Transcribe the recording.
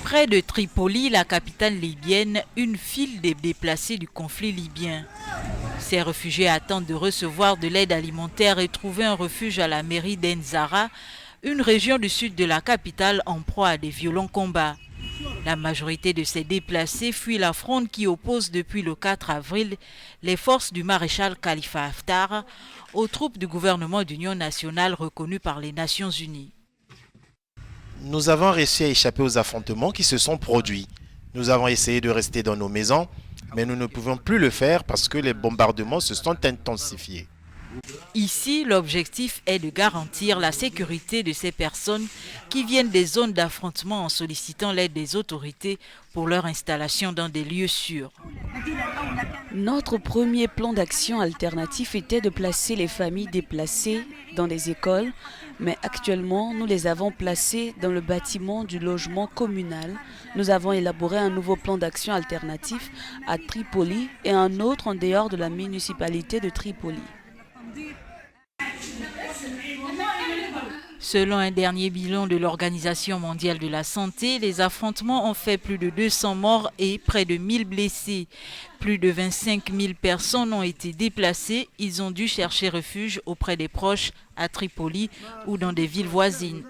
Près de Tripoli, la capitale libyenne, une file de déplacés du conflit libyen. Ces réfugiés attendent de recevoir de l'aide alimentaire et trouver un refuge à la mairie d'Enzara, une région du sud de la capitale en proie à des violents combats. La majorité de ces déplacés fuient la fronde qui oppose depuis le 4 avril les forces du maréchal Khalifa Haftar aux troupes du gouvernement d'union nationale reconnu par les Nations Unies. Nous avons réussi à échapper aux affrontements qui se sont produits. Nous avons essayé de rester dans nos maisons, mais nous ne pouvons plus le faire parce que les bombardements se sont intensifiés. Ici, l'objectif est de garantir la sécurité de ces personnes qui viennent des zones d'affrontement en sollicitant l'aide des autorités pour leur installation dans des lieux sûrs. Notre premier plan d'action alternatif était de placer les familles déplacées dans des écoles, mais actuellement, nous les avons placées dans le bâtiment du logement communal. Nous avons élaboré un nouveau plan d'action alternatif à Tripoli et un autre en dehors de la municipalité de Tripoli. Selon un dernier bilan de l'Organisation mondiale de la santé, les affrontements ont fait plus de 200 morts et près de 1000 blessés. Plus de 25 000 personnes ont été déplacées. Ils ont dû chercher refuge auprès des proches à Tripoli ou dans des villes voisines.